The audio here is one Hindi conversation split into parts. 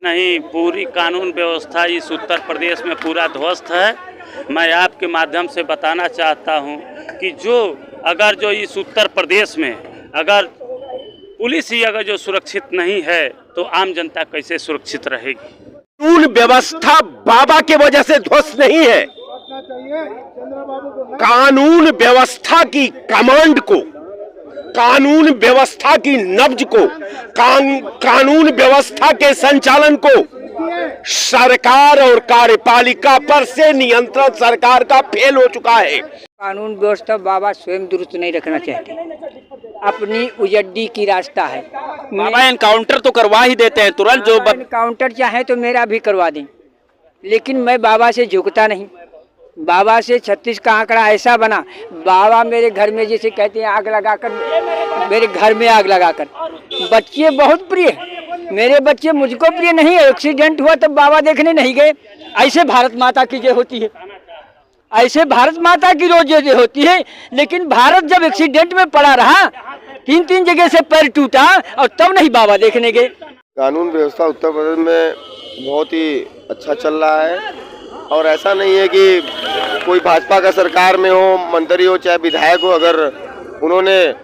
नहीं, पूरी कानून व्यवस्था इस उत्तर प्रदेश में पूरा ध्वस्त है। मैं आपके माध्यम से बताना चाहता हूं कि जो इस उत्तर प्रदेश में अगर पुलिस ही अगर जो सुरक्षित नहीं है तो आम जनता कैसे सुरक्षित रहेगी। कानून व्यवस्था बाबा के वजह से ध्वस्त नहीं है। कानून व्यवस्था की कमांड को, कानून व्यवस्था की नब्ज को, कानून व्यवस्था के संचालन को सरकार और कार्यपालिका पर से नियंत्रण सरकार का फेल हो चुका है। कानून व्यवस्था बाबा स्वयं दुरुस्त नहीं रखना चाहते, अपनी उजड्डी की रास्ता है। बाबा एनकाउंटर तो करवा ही देते हैं तुरंत, जो एनकाउंटर चाहे तो मेरा भी करवा दें, लेकिन मैं बाबा से झुकता नहीं। बाबा से 36 का आंकड़ा ऐसा बना, बाबा मेरे घर में जैसे कहते हैं आग लगाकर, मेरे घर में आग लगाकर। बच्चे बहुत प्रिय है, मेरे बच्चे मुझको प्रिय नहीं है। एक्सीडेंट हुआ तब बाबा देखने नहीं गए। ऐसे भारत माता की जय होती है, ऐसे भारत माता की रोज जय होती है। लेकिन भारत जब एक्सीडेंट में पड़ा रहा, 3 जगह से पैर टूटा और तब नहीं बाबा देखने गए। कानून व्यवस्था उत्तर प्रदेश में बहुत ही अच्छा चल रहा है और ऐसा नहीं है कि कोई भाजपा का सरकार में हो, मंत्री हो चाहे विधायक हो, अगर उन्होंने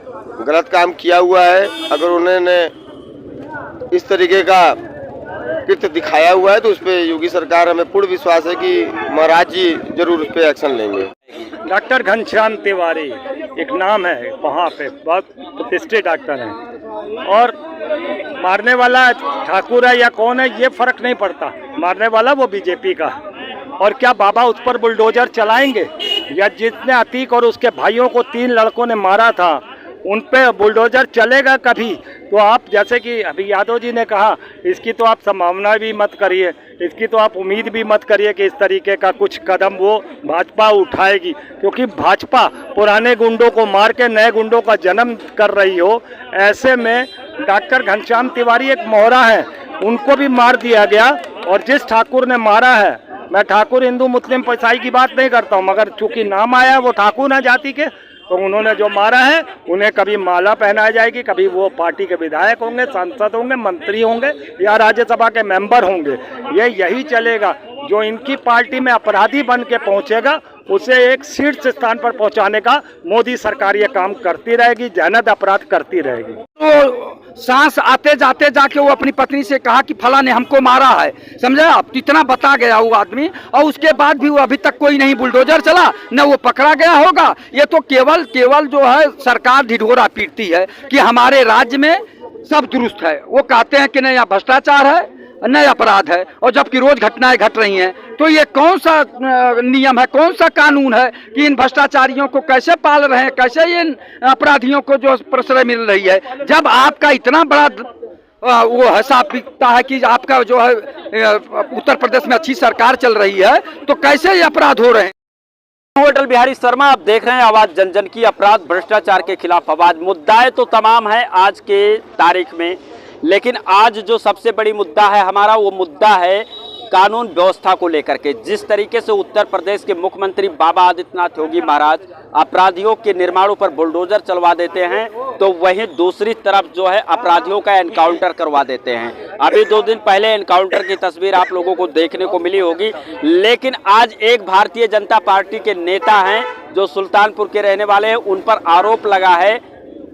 गलत काम किया हुआ है, अगर उन्होंने इस तरीके का कृत्य दिखाया हुआ है तो उस पर योगी सरकार, हमें पूर्ण विश्वास है कि महाराज जी जरूर उस पर एक्शन लेंगे। डॉक्टर घनश्याम तिवारी एक नाम है, वहाँ पे बहुत प्रतिष्ठित डॉक्टर हैं और मारने वाला ठाकुर है या कौन है ये फर्क नहीं पड़ता, मारने वाला वो बीजेपी का है। और क्या बाबा उस पर बुलडोजर चलाएंगे? या जितने अतीक और उसके भाइयों को 3 लड़कों ने मारा था उन पे बुलडोजर चलेगा कभी? तो आप जैसे कि अभी यादव जी ने कहा, इसकी तो आप संभावना भी मत करिए, इसकी तो आप उम्मीद भी मत करिए कि इस तरीके का कुछ कदम वो भाजपा उठाएगी, क्योंकि भाजपा पुराने गुंडों को मार के नए गुंडों का जन्म कर रही हो। ऐसे में डॉक्टर घनश्याम तिवारी एक मोहरा है, उनको भी मार दिया गया। और जिस ठाकुर ने मारा है, मैं ठाकुर हिंदू मुस्लिम ईसाई की बात नहीं करता हूँ, मगर चूंकि नाम आया वो ठाकुर है जाति के, तो उन्होंने जो मारा है उन्हें कभी माला पहनाई जाएगी, कभी वो पार्टी के विधायक होंगे, सांसद होंगे, मंत्री होंगे या राज्यसभा के मेंबर होंगे। ये यही चलेगा। जो इनकी पार्टी में अपराधी बन के पहुंचेगा उसे एक शीर्ष स्थान पर पहुंचाने का मोदी सरकार ये काम करती रहेगी, जहनत अपराध करती रहेगी। तो सांस आते जाते जाके वो अपनी पत्नी से कहा कि फला ने हमको मारा है, समझे आप? इतना बता गया वो आदमी, और उसके बाद भी वो अभी तक कोई नहीं बुलडोजर चला, न वो पकड़ा गया होगा। ये तो केवल जो है सरकार ढिढोरा पीटती है कि हमारे राज्य में सब दुरुस्त है। वो कहते हैं कि नहीं यहाँ भ्रष्टाचार है, नया अपराध है, और जबकि रोज घटनाएं घट रही हैं। तो ये कौन सा नियम है, कौन सा कानून है कि इन भ्रष्टाचारियों को कैसे पाल रहे हैं, कैसे इन अपराधियों को जो प्रश्रय मिल रही है? जब आपका इतना बड़ा वो हिसाब दिखता है कि आपका जो है उत्तर प्रदेश में अच्छी सरकार चल रही है, तो कैसे ये अपराध हो रहे हैं? अटल बिहारी शर्मा, आप देख रहे हैं आवाज जन जन की, अपराध भ्रष्टाचार के खिलाफ आवाज। मुद्दाएं तो तमाम है आज के तारीख में, लेकिन आज जो सबसे बड़ी मुद्दा है हमारा, वो मुद्दा है कानून व्यवस्था को लेकर के। जिस तरीके से उत्तर प्रदेश के मुख्यमंत्री बाबा आदित्यनाथ योगी महाराज अपराधियों के निर्माणों पर बुलडोजर चलवा देते हैं, तो वहीं दूसरी तरफ जो है अपराधियों का एनकाउंटर करवा देते हैं। अभी 2 दिन पहले एनकाउंटर की तस्वीर आप लोगों को देखने को मिली होगी, लेकिन आज एक भारतीय जनता पार्टी के नेता हैं जो सुल्तानपुर के रहने वाले हैं, उन पर आरोप लगा है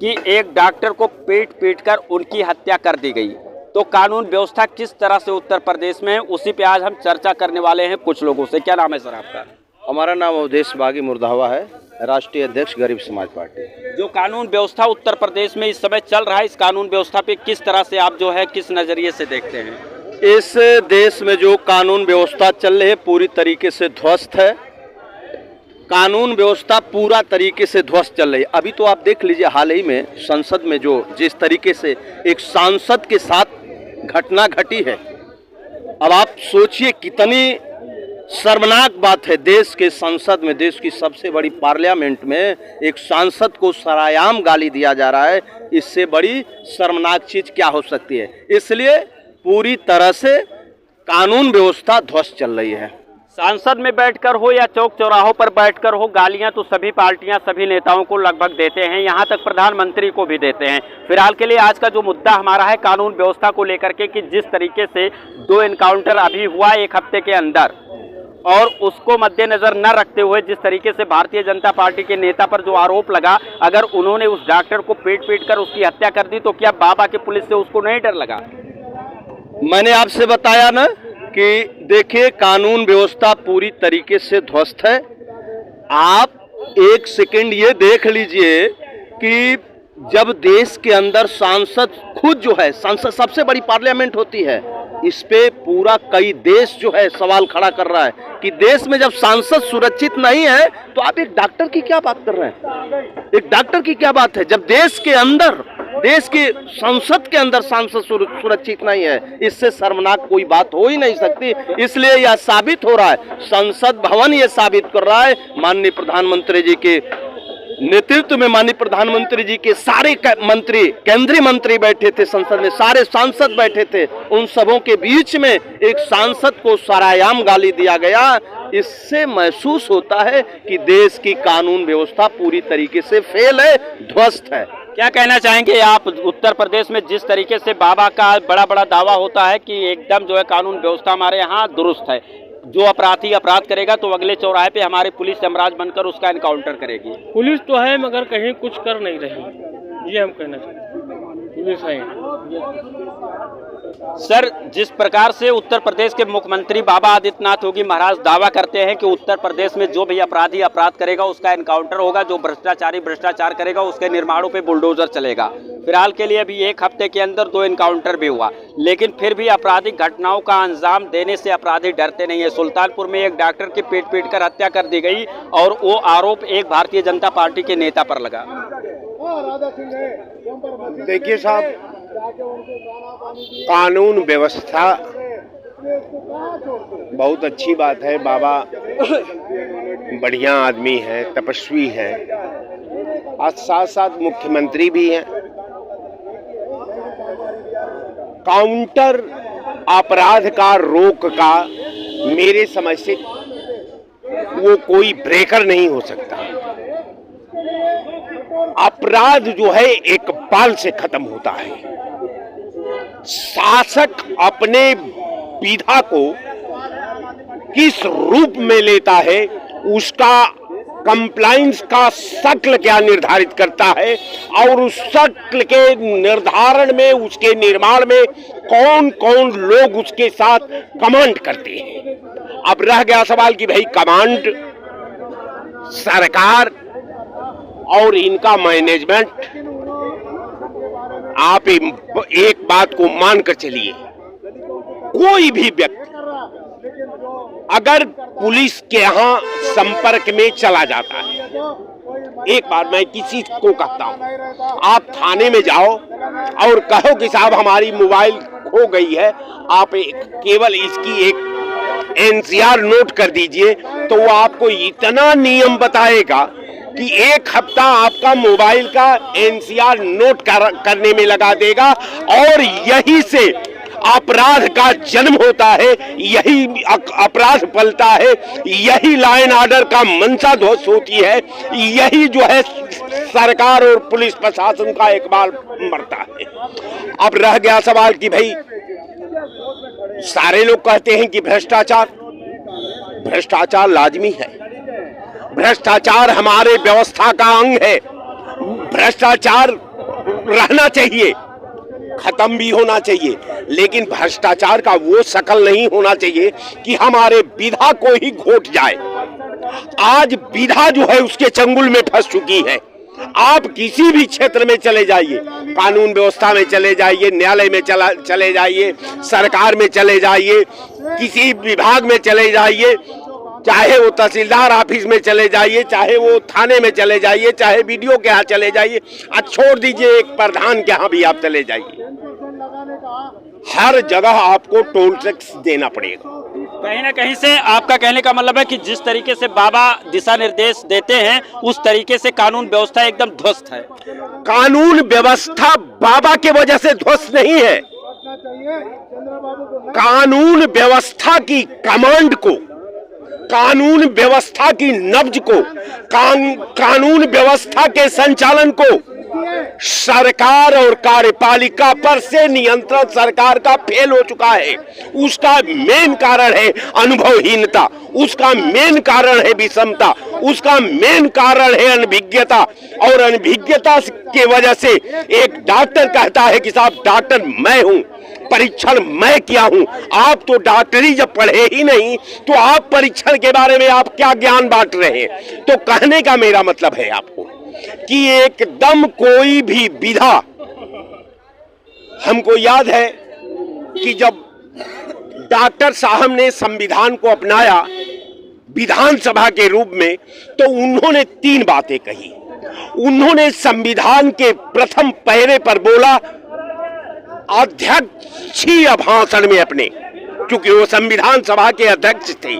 कि एक डॉक्टर को पीट कर उनकी हत्या कर दी गई। तो कानून व्यवस्था किस तरह से उत्तर प्रदेश में है, उसी पे आज हम चर्चा करने वाले हैं कुछ लोगों से। क्या नाम है सर आपका? हमारा नाम अवधेश बागी मुर्दावा है, राष्ट्रीय अध्यक्ष गरीब समाज पार्टी। जो कानून व्यवस्था उत्तर प्रदेश में इस समय चल रहा है, इस कानून व्यवस्था पे किस तरह से आप जो है किस नजरिए से देखते हैं? इस देश में जो कानून व्यवस्था चल रही है पूरी तरीके से ध्वस्त है। कानून व्यवस्था पूरा तरीके से ध्वस्त चल रही है। अभी तो आप देख लीजिए, हाल ही में संसद में जो जिस तरीके से एक सांसद के साथ घटना घटी है, अब आप सोचिए कितनी शर्मनाक बात है। देश के संसद में, देश की सबसे बड़ी पार्लियामेंट में एक सांसद को सरायाम गाली दिया जा रहा है। इससे बड़ी शर्मनाक चीज क्या हो सकती है? इसलिए पूरी तरह से कानून व्यवस्था ध्वस्त चल रही है। सांसद में बैठकर हो या चौक चौराहों पर बैठकर हो, गालियां तो सभी पार्टियां सभी नेताओं को लगभग देते हैं, यहां तक प्रधानमंत्री को भी देते हैं। फिलहाल के लिए आज का जो मुद्दा हमारा है कानून व्यवस्था को लेकर के कि जिस तरीके से 2 एनकाउंटर अभी हुआ 1 हफ्ते के अंदर, और उसको मद्देनजर न रखते हुए जिस तरीके से भारतीय जनता पार्टी के नेता पर जो आरोप लगा, अगर उन्होंने उस डॉक्टर को पीट कर उसकी हत्या कर दी तो क्या बाबा के पुलिस से उसको नहीं डर लगा? मैंने आपसे बताया ना कि देखिए कानून व्यवस्था पूरी तरीके से ध्वस्त है। आप एक सेकंड ये देख लीजिए कि जब देश के अंदर सांसद खुद जो है, संसद सबसे बड़ी पार्लियामेंट होती है, इस पे पूरा कई देश जो है सवाल खड़ा कर रहा है कि देश में जब सांसद सुरक्षित नहीं है तो आप एक डॉक्टर की क्या बात कर रहे हैं? एक डॉक्टर की क्या बात है जब देश के अंदर, देश के संसद के अंदर सांसद सुरक्षित नहीं है? इससे शर्मनाक कोई बात हो ही नहीं सकती। इसलिए यह साबित हो रहा है, संसद भवन ये साबित कर रहा है, माननीय प्रधानमंत्री जी के नेतृत्व में, माननीय प्रधानमंत्री जी के सारे मंत्री, केंद्रीय मंत्री बैठे थे संसद में, सारे सांसद बैठे थे, उन सबों के बीच में एक सांसद को सरायाम गाली दिया गया। इससे महसूस होता है कि देश की कानून व्यवस्था पूरी तरीके से फेल है, ध्वस्त है। क्या कहना चाहेंगे आप? उत्तर प्रदेश में जिस तरीके से बाबा का बड़ा दावा होता है कि एकदम जो है कानून व्यवस्था हमारे यहाँ दुरुस्त है, जो अपराधी अपराध करेगा तो अगले चौराहे पे हमारी पुलिस यमराज बनकर उसका एनकाउंटर करेगी। पुलिस तो है मगर कहीं कुछ कर नहीं रही, ये हम कहना चाहते हैं। पुलिस है सर, जिस प्रकार से उत्तर प्रदेश के मुख्यमंत्री बाबा आदित्यनाथ योगी महाराज दावा करते हैं कि उत्तर प्रदेश में जो भी अपराधी अपराध करेगा उसका एनकाउंटर होगा, जो भ्रष्टाचारी भ्रष्टाचार करेगा उसके निर्माणों पे बुलडोजर चलेगा। फिलहाल के लिए अभी 1 हफ्ते के अंदर 2 एनकाउंटर भी हुआ, लेकिन फिर भी आपराधिक घटनाओं का अंजाम देने से अपराधी डरते नहीं है। सुल्तानपुर में एक डॉक्टर की पीट कर हत्या कर दी गई और वो आरोप एक भारतीय जनता पार्टी के नेता पर लगा। देखिए साहब, कानून व्यवस्था बहुत अच्छी बात है। बाबा बढ़िया आदमी है, तपस्वी है, और साथ साथ मुख्यमंत्री भी हैं। काउंटर अपराध का रोक का मेरे समझ से वो कोई ब्रेकर नहीं हो सकता। अपराध जो है एक बाल से खत्म होता है। शासक अपने विधा को किस रूप में लेता है, उसका कंप्लायंस का शक्ल क्या निर्धारित करता है, और उस शक्ल के निर्धारण में, उसके निर्माण में कौन कौन लोग उसके साथ कमांड करते हैं। अब रह गया सवाल कि भाई कमांड सरकार और इनका मैनेजमेंट, आप एक बात को मानकर चलिए, कोई भी व्यक्ति अगर पुलिस के यहां संपर्क में चला जाता है, एक बार मैं किसी को कहता हूं, आप थाने में जाओ और कहो कि साहब हमारी मोबाइल खो गई है, आप केवल इसकी एक एनसीआर नोट कर दीजिए, तो वो आपको इतना नियम बताएगा कि 1 हफ्ता आपका मोबाइल का एनसीआर नोट करने में लगा देगा, और यही से अपराध का जन्म होता है, यही अपराध पलता है, यही लॉ एंड ऑर्डर का मंशा ध्वस्त होती है, यही जो है सरकार और पुलिस प्रशासन का इकबाल मरता है। अब रह गया सवाल कि भाई सारे लोग कहते हैं कि भ्रष्टाचार लाजमी है, भ्रष्टाचार हमारे व्यवस्था का अंग है, भ्रष्टाचार रहना चाहिए, खत्म भी होना चाहिए, लेकिन भ्रष्टाचार का वो शकल नहीं होना चाहिए कि हमारे विधा को ही घोट जाए। आज विधा जो है उसके चंगुल में फंस चुकी है। आप किसी भी क्षेत्र में चले जाइए, कानून व्यवस्था में चले जाइए, न्यायालय में चले जाइए, सरकार में चले जाइए, किसी विभाग में चले जाइए, चाहे वो तहसीलदार ऑफिस में चले जाइए, चाहे वो थाने में चले जाइए, चाहे वीडियो के यहाँ चले जाइए, छोड़ दीजिए एक प्रधान के यहाँ भी आप चले जाइए, हर जगह आपको टोल टैक्स देना पड़ेगा। कहीं ना कहीं से आपका कहने का मतलब है कि जिस तरीके से बाबा दिशा निर्देश देते हैं उस तरीके से कानून व्यवस्था एकदम ध्वस्त है। कानून व्यवस्था बाबा के वजह से ध्वस्त नहीं है, कानून व्यवस्था की कमांड को कानून व्यवस्था की नब्ज को, कानून व्यवस्था के संचालन को सरकार और कार्यपालिका पर से नियंत्रण सरकार का फेल हो चुका है। उसका मेन कारण है अनुभवहीनता, उसका मेन कारण है विषमता, उसका मेन कारण है अनभिज्ञता। और अनभिज्ञता के वजह से एक डॉक्टर कहता है कि साहब डॉक्टर मैं हूं, परीक्षण मैं किया हूं। आप तो डॉक्टरी जब पढ़े ही नहीं तो आप परीक्षण के बारे में आप क्या ज्ञान बांट रहे हैं। तो कहने का मेरा मतलब है आपको कि एकदम कोई भी विधा, हमको याद है कि जब डॉक्टर साहब ने संविधान को अपनाया विधानसभा के रूप में तो उन्होंने 3 बातें कही। उन्होंने संविधान के प्रथम पहरे पर बोला, अध्यक्षीय भाषण में अपने, क्योंकि वो संविधान सभा के अध्यक्ष थे,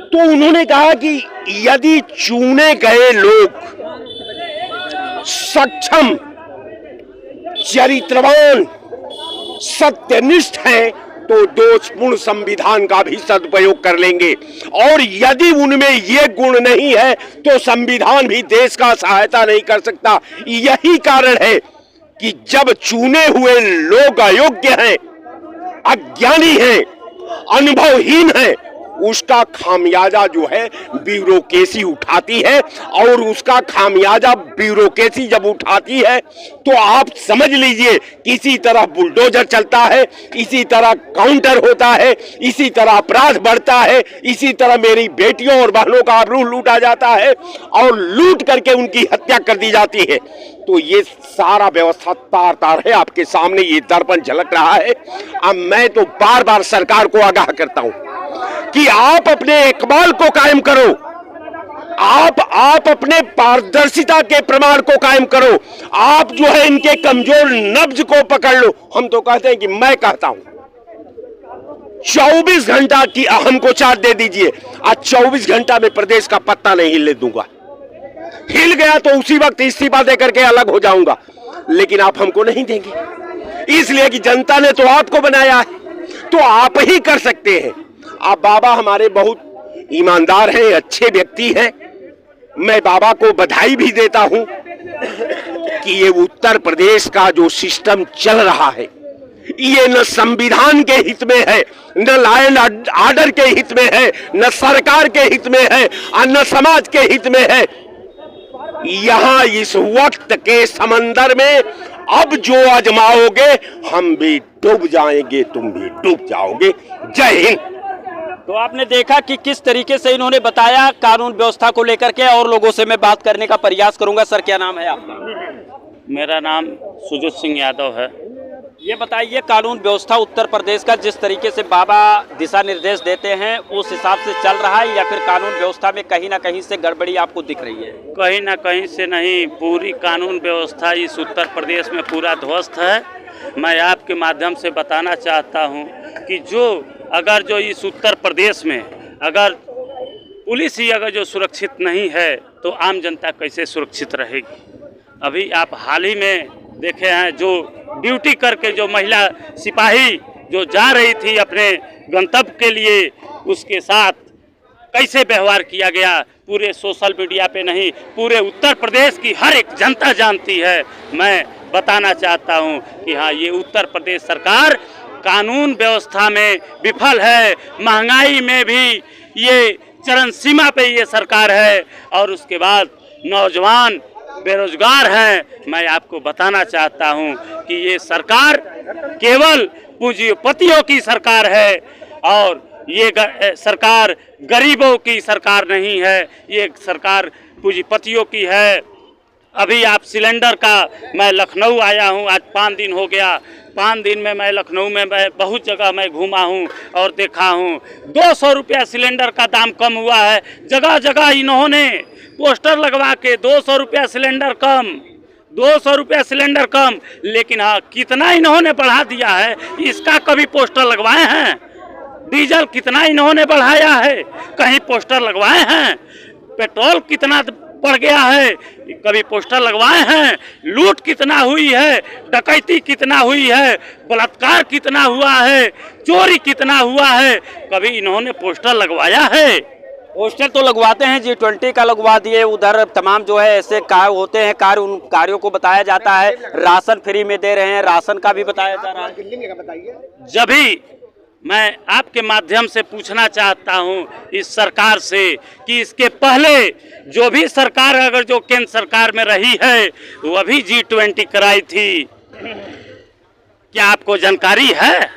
तो उन्होंने कहा कि यदि चुने गए लोग सक्षम, चरित्रवान, सत्यनिष्ठ हैं तो दोषपूर्ण संविधान का भी सदुपयोग कर लेंगे, और यदि उनमें ये गुण नहीं है तो संविधान भी देश का सहायता नहीं कर सकता। यही कारण है कि जब चुने हुए लोग अयोग्य हैं, अज्ञानी हैं, अनुभवहीन हैं, उसका खामियाजा जो है ब्यूरोक्रेसी उठाती है। और उसका खामियाजा ब्यूरोक्रेसी जब उठाती है तो आप समझ लीजिए किसी तरह बुलडोजर चलता है, इसी तरह काउंटर होता है, इसी तरह अपराध बढ़ता है, इसी तरह मेरी बेटियों और बहनों का आबरू लूटा जाता है और लूट करके उनकी हत्या कर दी जाती है। तो ये सारा व्यवस्था तार तार है, आपके सामने ये दर्पण झलक रहा है। अब मैं तो बार बार सरकार को आगाह करता हूं कि आप अपने इकबाल को कायम करो, आप अपने पारदर्शिता के प्रमाण को कायम करो, आप जो है इनके कमजोर नब्ज को पकड़ लो। हम तो कहते हैं कि मैं कहता हूं 24 घंटा की हमको चार्ज दे दीजिए, आज 24 घंटा में प्रदेश का पत्ता नहीं हिलने दूंगा। हिल गया तो उसी वक्त इस्तीफा दे करके अलग हो जाऊंगा, लेकिन आप हमको नहीं देंगे, इसलिए कि जनता ने तो आपको बनाया है, तो आप ही कर सकते हैं। आप बाबा हमारे बहुत ईमानदार हैं, अच्छे व्यक्ति हैं। मैं बाबा को बधाई भी देता हूं कि ये उत्तर प्रदेश का जो सिस्टम चल रहा है ये न संविधान के हित में है, न लॉ एंड ऑर्डर के हित में है, न सरकार के हित में है और न समाज के हित में है। यहां इस वक्त के समंदर में अब जो आजमाओगे हम भी डूब जाएंगे, तुम भी डूब जाओगे। जय हिंद। तो आपने देखा कि किस तरीके से इन्होंने बताया कानून व्यवस्था को लेकर के, और लोगों से मैं बात करने का प्रयास करूंगा। सर क्या नाम है आपका? मेरा नाम सुजीत सिंह यादव है। ये बताइए कानून व्यवस्था उत्तर प्रदेश का जिस तरीके से बाबा दिशा निर्देश देते हैं उस हिसाब से चल रहा है, या फिर कानून व्यवस्था में कहीं ना कहीं से गड़बड़ी आपको दिख रही है? कहीं ना कहीं से नहीं, पूरी कानून व्यवस्था इस उत्तर प्रदेश में पूरा ध्वस्त है। मैं आपके माध्यम से बताना चाहता हूं कि अगर जो इस उत्तर प्रदेश में अगर पुलिस ही अगर जो सुरक्षित नहीं है तो आम जनता कैसे सुरक्षित रहेगी। अभी आप हाल ही में देखे हैं जो ड्यूटी करके जो महिला सिपाही जो जा रही थी अपने गंतव्य के लिए, उसके साथ कैसे व्यवहार किया गया, पूरे सोशल मीडिया पे नहीं पूरे उत्तर प्रदेश की हर एक जनता जानती है। मैं बताना चाहता हूं कि हाँ, ये उत्तर प्रदेश सरकार कानून व्यवस्था में विफल है, महंगाई में भी ये चरम सीमा पे ये सरकार है, और उसके बाद नौजवान बेरोजगार हैं। मैं आपको बताना चाहता हूं कि ये सरकार केवल पूंजीपतियों की सरकार है, और ये सरकार गरीबों की सरकार नहीं है, ये सरकार पूंजीपतियों की है। अभी आप सिलेंडर का, मैं लखनऊ आया हूं, आज 5 दिन हो गया। 5 दिन में मैं लखनऊ में मैं बहुत जगह मैं घूमा हूं और देखा हूं 200 रुपया सिलेंडर का दाम कम हुआ है। जगह जगह इन्होंने पोस्टर लगवा के 200 रुपया सिलेंडर कम, 200 रुपया सिलेंडर कम, लेकिन हाँ कितना इन्होंने बढ़ा दिया है इसका कभी पोस्टर लगवाए हैं? डीजल कितना इन्होंने बढ़ाया है, कहीं पोस्टर लगवाए हैं? पेट्रोल कितना बढ़ गया है, कभी पोस्टर लगवाए हैं? लूट कितना हुई है, डकैती कितना हुई है, बलात्कार कितना हुआ है, चोरी कितना हुआ है, कभी इन्होंने पोस्टर लगवाया है? पोस्टर तो लगवाते हैं, G20 का लगवा दिए, उधर तमाम जो है ऐसे कार्य होते हैं, कार्य उन कार्यों को बताया जाता है। राशन फ्री में दे रहे हैं, राशन का भी बताया जा रहा है। जब भी मैं आपके माध्यम से पूछना चाहता हूं इस सरकार से कि इसके पहले जो भी सरकार अगर जो केंद्र सरकार में रही है वह भी G20 कराई थी, क्या आपको जानकारी है?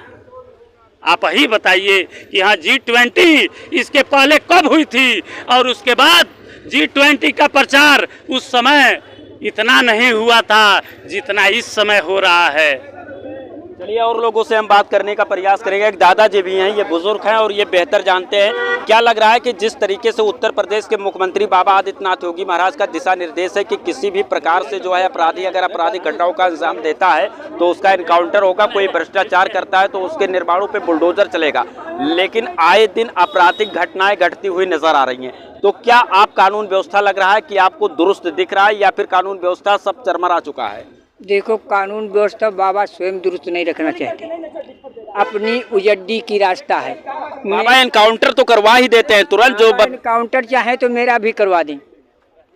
आप ही बताइए कि हाँ G20 इसके पहले कब हुई थी और उसके बाद G20 का प्रचार उस समय इतना नहीं हुआ था जितना इस समय हो रहा है। चलिए और लोगों से हम बात करने का प्रयास करेंगे। एक दादाजी भी हैं, ये बुजुर्ग हैं और ये बेहतर जानते हैं। क्या लग रहा है कि जिस तरीके से उत्तर प्रदेश के मुख्यमंत्री बाबा आदित्यनाथ योगी महाराज का दिशा निर्देश है कि किसी भी प्रकार से जो है अपराधी अगर आपराधिक घटनाओं का अंजाम देता है तो उसका एनकाउंटर होगा, कोई भ्रष्टाचार करता है तो उसके निर्माणों पर बुलडोजर चलेगा, लेकिन आए दिन आपराधिक घटनाएं घटती हुई नजर आ रही हैं, तो क्या आप कानून व्यवस्था लग रहा है कि आपको दुरुस्त दिख रहा है या फिर कानून व्यवस्था सब चरमरा चुका है? देखो, कानून व्यवस्था बाबा स्वयं दुरुस्त नहीं रखना चाहते, अपनी उजड्डी की रास्ता है। बाबा एनकाउंटर तो करवा ही देते हैं तुरंत, जो एनकाउंटर चाहे तो मेरा भी करवा दें,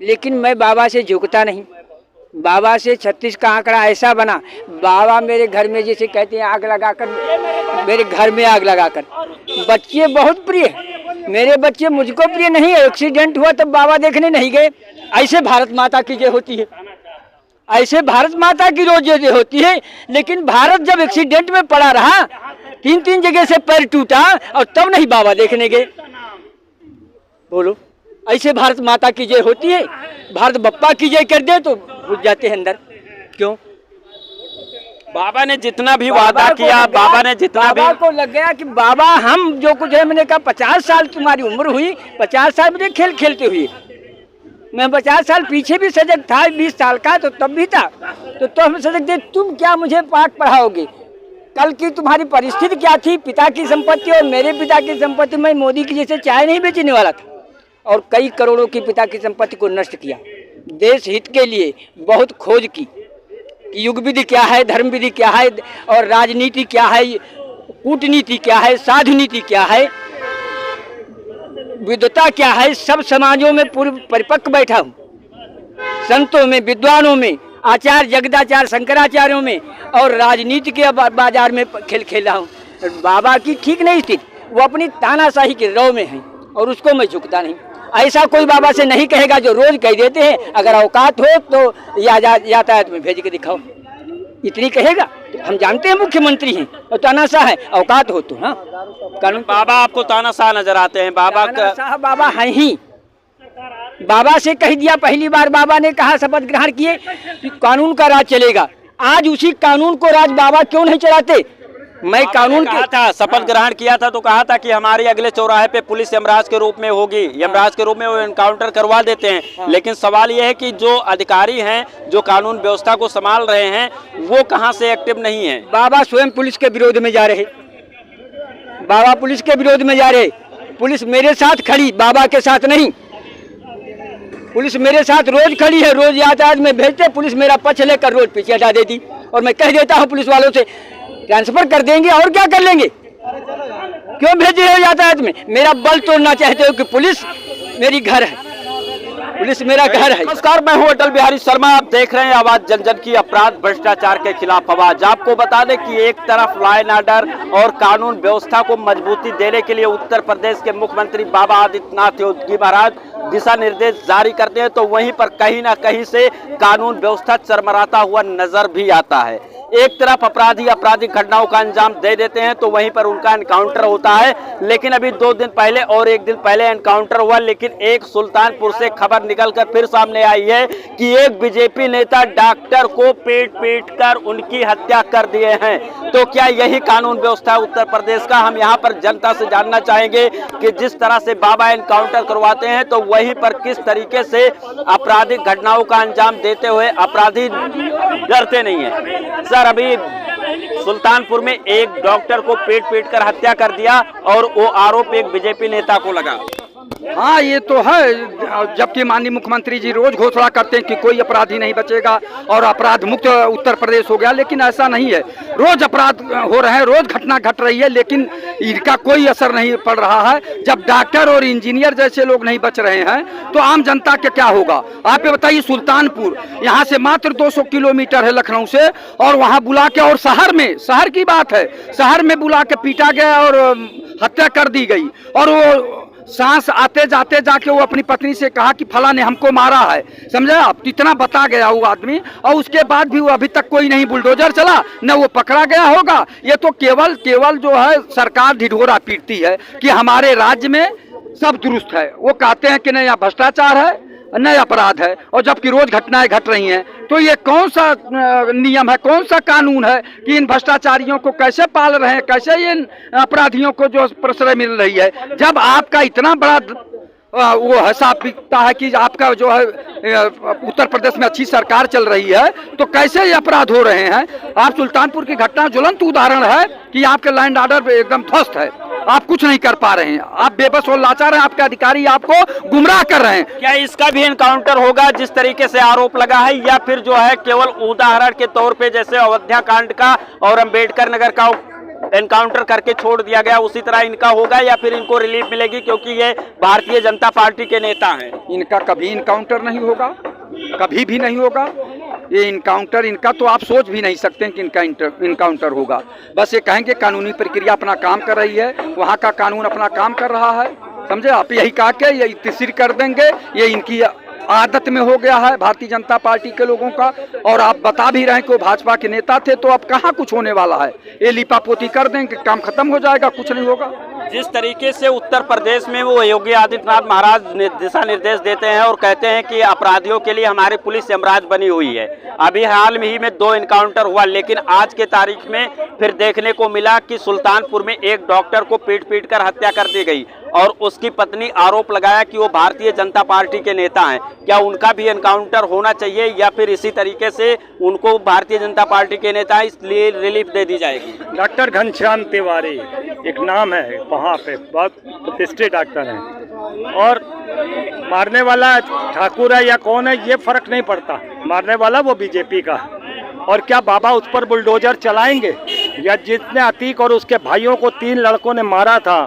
लेकिन मैं बाबा से झुकता नहीं। बाबा से 36 का आंकड़ा ऐसा बना, बाबा मेरे घर में जैसे कहते हैं आग लगाकर, मेरे घर में आग लगाकर। बच्चे बहुत प्रिय है, मेरे बच्चे मुझको प्रिय नहीं है। एक्सीडेंट हुआ तब बाबा देखने नहीं गए। ऐसे भारत माता की जय होती है, ऐसे भारत माता की रोज जय होती है। लेकिन भारत जब एक्सीडेंट में पड़ा रहा, 3 जगह से पैर टूटा और तब नहीं बाबा देखने गए। बोलो, ऐसे भारत माता की जय होती है? भारत बप्पा की जय कर दे तो घुस जाते हैं अंदर। क्यों? बाबा ने जितना भी वादा किया, बाबा ने जितना भी, बाबा को लग गया कि बाबा हम जो कुछ है, मैंने कहा 50 साल तुम्हारी उम्र हुई, 50 साल मुझे खेल खेलते हुए, मैं 50 साल पीछे भी सजग था, 20 साल का तो तब भी था, तो हम सजग थे। तुम क्या मुझे पाठ पढ़ाओगे? कल की तुम्हारी परिस्थिति क्या थी? पिता की संपत्ति और मेरे पिता की संपत्ति, मैं मोदी की जैसे चाय नहीं बेचने वाला था और कई करोड़ों की पिता की संपत्ति को नष्ट किया। देश हित के लिए बहुत खोज की, युग विधि क्या है, धर्म विधि क्या है और राजनीति क्या है, कूटनीति क्या है, साधु नीति क्या है, विद्वता क्या है, सब समाजों में पूर्व परिपक्व बैठा हूँ। संतों में, विद्वानों में, आचार्य जगदाचार्य शंकराचार्यों में और राजनीति के बाजार में खेल खेला हूँ। बाबा की ठीक नहीं स्थिति, वो अपनी तानाशाही के रौ में है और उसको मैं झुकता नहीं। ऐसा कोई बाबा से नहीं कहेगा जो रोज कह देते हैं अगर औकात हो तो यातायात में भेज के दिखाओ, इतनी कहेगा। तो हम जानते हैं मुख्यमंत्री हैं और तानाशाह है, औकात हो तो हाँ कानून। बाबा आपको तानाशाह नजर आते हैं? बाबा का बाबा हैं ही। बाबा से कह दिया, पहली बार बाबा ने कहा, शपथ ग्रहण किए कि कानून का राज चलेगा। आज उसी कानून को राज बाबा क्यों नहीं चलाते? मैं कानून कहा था, शपथ ग्रहण किया था तो कहा था कि हमारे अगले चौराहे पे पुलिस यमराज के रूप में होगी, यमराज के रूप में वो एनकाउंटर करवा देते हैं। लेकिन सवाल ये है कि जो अधिकारी हैं, जो कानून व्यवस्था को संभाल रहे हैं, वो कहां से एक्टिव नहीं है? बाबा स्वयं पुलिस के विरोध में जा रहे, बाबा पुलिस के विरोध में जा रहे। पुलिस मेरे साथ खड़ी, बाबा के साथ नहीं। पुलिस मेरे साथ रोज खड़ी है, रोज यातायात में भेजते, पुलिस मेरा पक्ष लेकर रोज पीछे हटा देती और मैं कह देता हूँ पुलिस वालों से ट्रांसफर कर देंगे और क्या कर लेंगे, क्यों भेज रहे हो यातायात में? मेरा बल तोड़ना चाहते हो कि पुलिस मेरी घर है, पुलिस मेरा घर है। नमस्कार, मैं हूं अटल बिहारी शर्मा, आप देख रहे हैं आवाज जन जन की, अपराध भ्रष्टाचार के खिलाफ आवाज। आपको बता दें कि एक तरफ लॉ एंड ऑर्डर और कानून व्यवस्था को मजबूती देने के लिए उत्तर प्रदेश के मुख्यमंत्री बाबा आदित्यनाथ योगी महाराज दिशा निर्देश जारी करते हैं, तो वहीं पर कहीं ना कहीं से कानून व्यवस्था चरमराता हुआ नजर भी आता है। एक तरफ अपराधी आपराधिक घटनाओं का अंजाम दे देते हैं तो वहीं पर उनका एनकाउंटर होता है। लेकिन अभी 2 दिन पहले और 1 दिन पहले एनकाउंटर हुआ, लेकिन एक सुल्तानपुर से खबर निकलकर फिर सामने आई है कि एक बीजेपी नेता डॉक्टर को पीट कर उनकी हत्या कर दिए हैं। तो क्या यही कानून व्यवस्था उत्तर प्रदेश का? हम यहाँ पर जनता से जानना चाहेंगे कि जिस तरह से बाबा एनकाउंटर करवाते हैं तो वहीं पर किस तरीके से आपराधिक घटनाओं का अंजाम देते हुए अपराधी डरते नहीं है। सर, अभी सुल्तानपुर में एक डॉक्टर को पीट कर हत्या कर दिया और वो आरोप एक बीजेपी नेता को लगा। हाँ ये तो है, जबकि माननीय मुख्यमंत्री जी रोज घोषणा करते हैं कि कोई अपराधी नहीं बचेगा और अपराध मुक्त उत्तर प्रदेश हो गया, लेकिन ऐसा नहीं है। रोज अपराध हो रहे हैं, रोज घटना घट रही है, लेकिन इनका कोई असर नहीं पड़ रहा है। जब डॉक्टर और इंजीनियर जैसे लोग नहीं बच रहे हैं तो आम जनता के क्या होगा? आप ये बताइए, सुल्तानपुर यहाँ से मात्र 200 किलोमीटर है लखनऊ से, और वहाँ बुला के, और शहर की बात है, शहर में बुला के पीटा गया और हत्या कर दी गई, और वो सांस आते जाते जाके वो अपनी पत्नी से कहा कि फला ने हमको मारा है। समझे आप? इतना बता गया वो आदमी, और उसके बाद भी वो अभी तक कोई नहीं बुलडोजर चला, न वो पकड़ा गया होगा। ये तो केवल जो है सरकार ढिढोरा पीटती है कि हमारे राज्य में सब दुरुस्त है। वो कहते हैं कि नहीं यहाँ भ्रष्टाचार है, नया अपराध है, और जबकि रोज घटनाएं घट रही हैं। तो ये कौन सा नियम है, कौन सा कानून है कि इन भ्रष्टाचारियों को कैसे पाल रहे हैं, कैसे इन अपराधियों को जो प्रश्रय मिल रही है? जब आपका इतना बड़ा वो है, साफ दिखता है कि आपका जो है उत्तर प्रदेश में अच्छी सरकार चल रही है, तो कैसे ये अपराध हो रहे हैं? आप सुल्तानपुर की घटना ज्वलंत उदाहरण है कि आपके लैंड ऑर्डर एकदम ध्वस्त है, आप कुछ नहीं कर पा रहे हैं, आप बेबस और लाचार हैं, आपके अधिकारी आपको गुमराह कर रहे हैं। क्या इसका भी एनकाउंटर होगा जिस तरीके से आरोप लगा है, या फिर जो है केवल उदाहरण के तौर पे जैसे अयोध्या कांड का और अंबेडकर नगर का एनकाउंटर करके छोड़ दिया गया, उसी तरह इनका होगा, या फिर इनको रिलीफ मिलेगी क्योंकि ये भारतीय जनता पार्टी के नेता हैं? इनका कभी इनकाउंटर नहीं होगा, कभी भी नहीं होगा। ये इनकाउंटर इनका तो आप सोच भी नहीं सकते कि इनका इनकाउंटर होगा। बस ये कहेंगे कानूनी प्रक्रिया अपना काम कर रही है, वहाँ का कानून अपना काम कर रहा है। समझे आप? यही कहा के ये तस्वीर कर देंगे, ये इनकी आदत में हो गया है भारतीय जनता पार्टी के लोगों का। और आप बता भी रहे हैं कि वो भाजपा के नेता थे, तो अब कहाँ कुछ होने वाला है? ये लिपापोती कर देंगे, काम खत्म हो जाएगा, कुछ नहीं होगा। जिस तरीके से उत्तर प्रदेश में वो योगी आदित्यनाथ महाराज दिशा निर्देश देते हैं और कहते हैं कि अपराधियों के लिए हमारी पुलिस यमराज बनी हुई है। अभी हाल में ही में 2 एनकाउंटर हुआ, लेकिन आज के तारीख में फिर देखने को मिला कि सुल्तानपुर में एक डॉक्टर को पीट कर हत्या कर दी गई, और उसकी पत्नी आरोप लगाया कि वो भारतीय जनता पार्टी के नेता हैं। क्या उनका भी एनकाउंटर होना चाहिए, या फिर इसी तरीके से उनको भारतीय जनता पार्टी के नेता इसलिए रिलीफ दे दी जाएगी? डॉक्टर घनश्याम तिवारी एक नाम है, वहाँ पे बहुत प्रतिष्ठित डॉक्टर हैं, और मारने वाला ठाकुर है या कौन है ये फर्क नहीं पड़ता, मारने वाला वो बीजेपी का है। और क्या बाबा उस पर बुलडोजर चलाएंगे? या जिसने अतीक और उसके भाइयों को 3 लड़कों ने मारा था,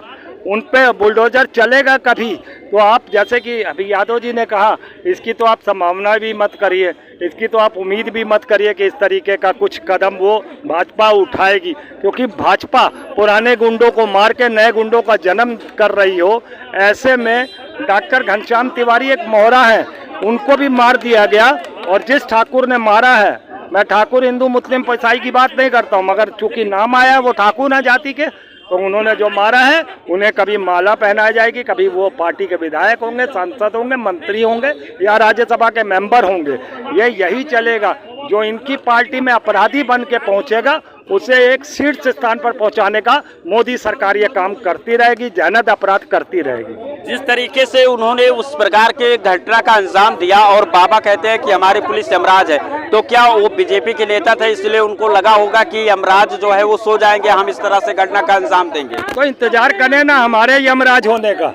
उन पे बुलडोजर चलेगा कभी? तो आप जैसे कि अभी यादव जी ने कहा, इसकी तो आप संभावना भी मत करिए, इसकी तो आप उम्मीद भी मत करिए कि इस तरीके का कुछ कदम वो भाजपा उठाएगी, क्योंकि भाजपा पुराने गुंडों को मार के नए गुंडों का जन्म कर रही हो। ऐसे में डॉक्टर घनश्याम तिवारी एक मोहरा है, उनको भी मार दिया गया। और जिस ठाकुर ने मारा है, मैं ठाकुर हिंदू मुस्लिम ईसाई की बात नहीं करता हूँ, मगर चूंकि नाम आया है वो ठाकुर है जाति के, तो उन्होंने जो मारा है उन्हें कभी माला पहनाई जाएगी, कभी वो पार्टी के विधायक होंगे, सांसद होंगे, मंत्री होंगे, या राज्यसभा के मेंबर होंगे। ये यही चलेगा। जो इनकी पार्टी में अपराधी बन के पहुंचेगा उसे एक शीर्ष स्थान पर पहुंचाने का मोदी सरकार ये काम करती रहेगी, जहनत अपराध करती रहेगी। जिस तरीके से उन्होंने उस प्रकार के घटना का अंजाम दिया, और बाबा कहते हैं कि हमारी पुलिस यमराज है, तो क्या वो बीजेपी के नेता थे इसलिए उनको लगा होगा कि यमराज जो है वो सो जाएंगे, हम इस तरह से घटना का अंजाम देंगे? तो इंतजार करें ना हमारे यमराज होने का,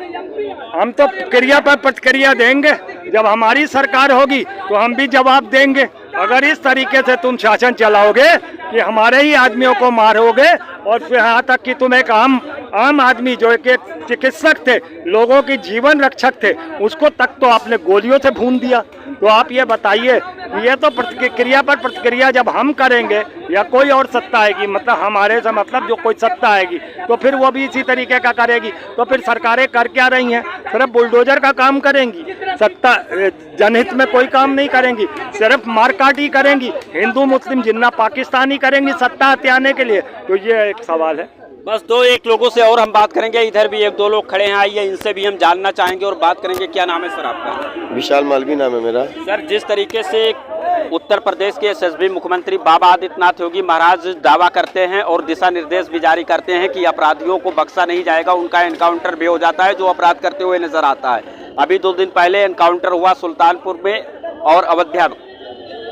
हम तो क्रिया पर प्रतिक्रिया देंगे। जब हमारी सरकार होगी तो हम भी जवाब देंगे। अगर इस तरीके से तुम शासन चलाओगे कि हमारे ही आदमियों को मारोगे, और फिर यहाँ तक कि तुम एक आम आदमी जो एक चिकित्सक थे, लोगों की जीवन रक्षक थे, उसको तक तो आपने गोलियों से भून दिया। तो आप ये बताइए, ये तो प्रतिक्रिया पर प्रतिक्रिया जब हम करेंगे या कोई और सत्ता आएगी, मतलब हमारे से मतलब जो कोई सत्ता आएगी, तो फिर वो भी इसी तरीके का करेगी। तो फिर सरकारें कर क्या रही हैं? सिर्फ बुलडोजर का काम करेंगी, सत्ता जनहित में कोई काम नहीं करेंगी, सिर्फ मारकाटी करेंगी, हिंदू मुस्लिम जिन्ना पाकिस्तानी करेंगी सत्ता हथियाने के लिए। तो ये एक सवाल है। बस 2-1 लोगों से और हम बात करेंगे, इधर भी 1-2 लोग खड़े हैं, आइए इनसे भी हम जानना चाहेंगे और बात करेंगे। क्या नाम है सर आपका? विशाल मालवी नाम है मेरा। सर, जिस तरीके से उत्तर प्रदेश के यशस्वी मुख्यमंत्री बाबा आदित्यनाथ योगी महाराज दावा करते हैं और दिशा निर्देश भी जारी करते हैं कि अपराधियों को बख्शा नहीं जाएगा, उनका एनकाउंटर भी हो जाता है जो अपराध करते हुए नजर आता है। अभी 2 दिन पहले एनकाउंटर हुआ सुल्तानपुर में और अयोध्या में।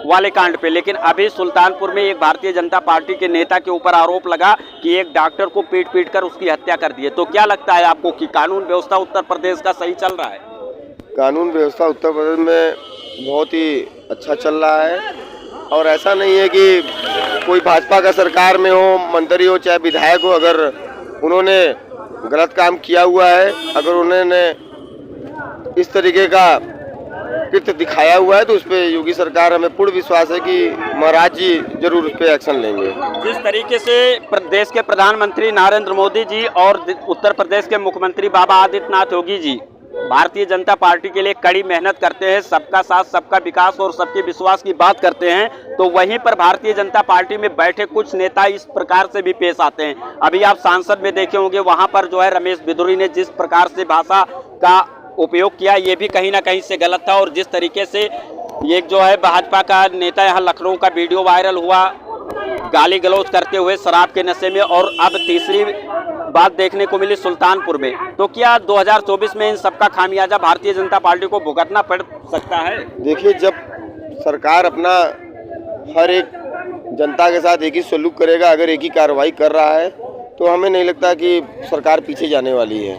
वाले कांड पे, लेकिन अभी सुल्तानपुर में एक भारतीय जनता पार्टी के नेता के ऊपर आरोप लगा कि एक डॉक्टर को पीट कर उसकी हत्या कर दी है। तो क्या लगता है आपको कि कानून व्यवस्था उत्तर प्रदेश का सही चल रहा है? कानून व्यवस्था उत्तर प्रदेश में बहुत ही अच्छा चल रहा है, और ऐसा नहीं है कि कोई भाजपा का सरकार में हो, मंत्री हो चाहे विधायक हो, अगर उन्होंने गलत काम किया हुआ है, अगर उन्होंने इस तरीके का कृत्य दिखाया हुआ है, तो उस पर योगी सरकार, हमें पूर्ण विश्वास है कि महाराज जी जरूर उस पर एक्शन लेंगे। जिस तरीके से प्रदेश के प्रधानमंत्री नरेंद्र मोदी जी और उत्तर प्रदेश के मुख्यमंत्री बाबा आदित्यनाथ योगी जी भारतीय जनता पार्टी के लिए कड़ी मेहनत करते हैं, सबका साथ सबका विकास और सबके विश्वास की बात करते हैं, तो वहीं पर भारतीय जनता पार्टी में बैठे कुछ नेता इस प्रकार से भी पेश आते हैं। अभी आप सांसद में देखे होंगे, वहां पर जो है रमेश बिधूरी ने जिस प्रकार से भाषा का उपयोग किया, ये भी कहीं ना कहीं से गलत था। और जिस तरीके से ये जो है भाजपा का नेता यहाँ लखनऊ का वीडियो वायरल हुआ गाली गलौज करते हुए शराब के नशे में, और अब तीसरी बात देखने को मिली सुल्तानपुर में, तो क्या 2024 में इन सबका खामियाजा भारतीय जनता पार्टी को भुगतना पड़ सकता है? देखिए, जब सरकार अपना हर एक जनता के साथ एक ही सलूक करेगा, अगर एक ही कार्रवाई कर रहा है, तो हमें नहीं लगता कि सरकार पीछे जाने वाली है।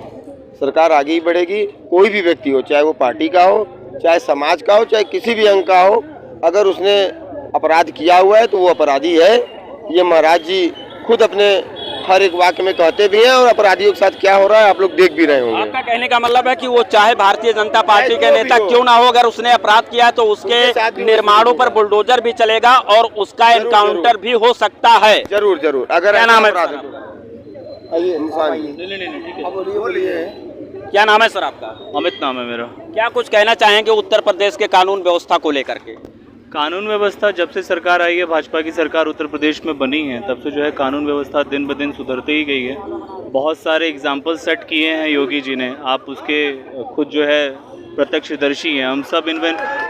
सरकार आगे ही बढ़ेगी। कोई भी व्यक्ति हो, चाहे वो पार्टी का हो, चाहे समाज का हो, चाहे किसी भी अंग का हो, अगर उसने अपराध किया हुआ है तो वो अपराधी है। ये महाराज जी खुद अपने हर एक वाक्य में कहते भी हैं, और अपराधियों के साथ क्या हो रहा है आप लोग देख भी रहे होंगे। आपका कहने का मतलब है कि वो चाहे भारतीय जनता पार्टी के नेता क्यों ना हो, अगर उसने अपराध किया है तो उसके निर्माणों पर बुलडोजर भी चलेगा और उसका एनकाउंटर भी हो सकता है। जरूर जरूर। अगर क्या नाम है? क्या नाम है सर आपका? अमित नाम है मेरा। क्या कुछ कहना चाहेंगे उत्तर प्रदेश के कानून व्यवस्था को लेकर के? कानून व्यवस्था जब से सरकार आई है, भाजपा की सरकार उत्तर प्रदेश में बनी है, तब से जो है कानून व्यवस्था दिन ब दिन सुधरते ही गई है। बहुत सारे एग्जाम्पल सेट किए हैं योगी जी ने, आप उसके खुद जो है प्रत्यक्षदर्शी हैं। हम सब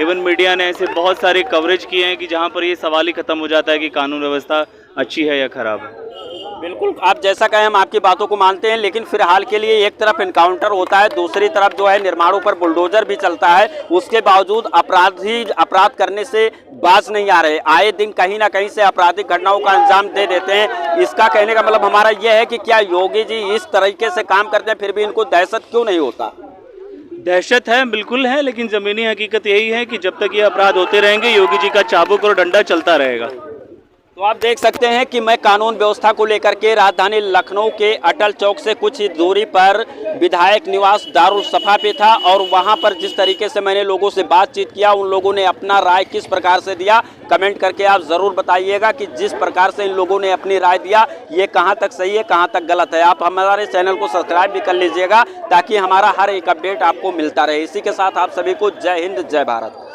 इवन मीडिया ने ऐसे बहुत सारे कवरेज किए हैं कि जहां पर ये सवाल ही खत्म हो जाता है कि कानून व्यवस्था अच्छी है या खराब है। बिल्कुल, आप जैसा कहें हम आपकी बातों को मानते हैं, लेकिन फिलहाल के लिए एक तरफ इनकाउंटर होता है, दूसरी तरफ जो है निर्माणों पर बुलडोजर भी चलता है, उसके बावजूद अपराधी अपराध करने से बाज नहीं आ रहे। आए दिन कहीं ना कहीं से आपराधिक घटनाओं का अंजाम दे देते हैं। इसका कहने का मतलब हमारा यह है कि क्या योगी जी इस तरीके से काम करते हैं फिर भी इनको दहशत क्यों नहीं होता? दहशत है, बिल्कुल है, लेकिन ज़मीनी हकीकत यही है कि जब तक ये अपराध होते रहेंगे, योगी जी का चाबुक और डंडा चलता रहेगा। तो आप देख सकते हैं कि मैं कानून व्यवस्था को लेकर के राजधानी लखनऊ के अटल चौक से कुछ ही दूरी पर विधायक निवास दारुल सफा पे था, और वहां पर जिस तरीके से मैंने लोगों से बातचीत किया, उन लोगों ने अपना राय किस प्रकार से दिया, कमेंट करके आप ज़रूर बताइएगा कि जिस प्रकार से इन लोगों ने अपनी राय दिया ये कहां तक सही है, कहां तक गलत है। आप हमारे चैनल को सब्सक्राइब भी कर लीजिएगा ताकि हमारा हर एक अपडेट आपको मिलता रहे। इसी के साथ आप सभी को जय हिंद, जय भारत।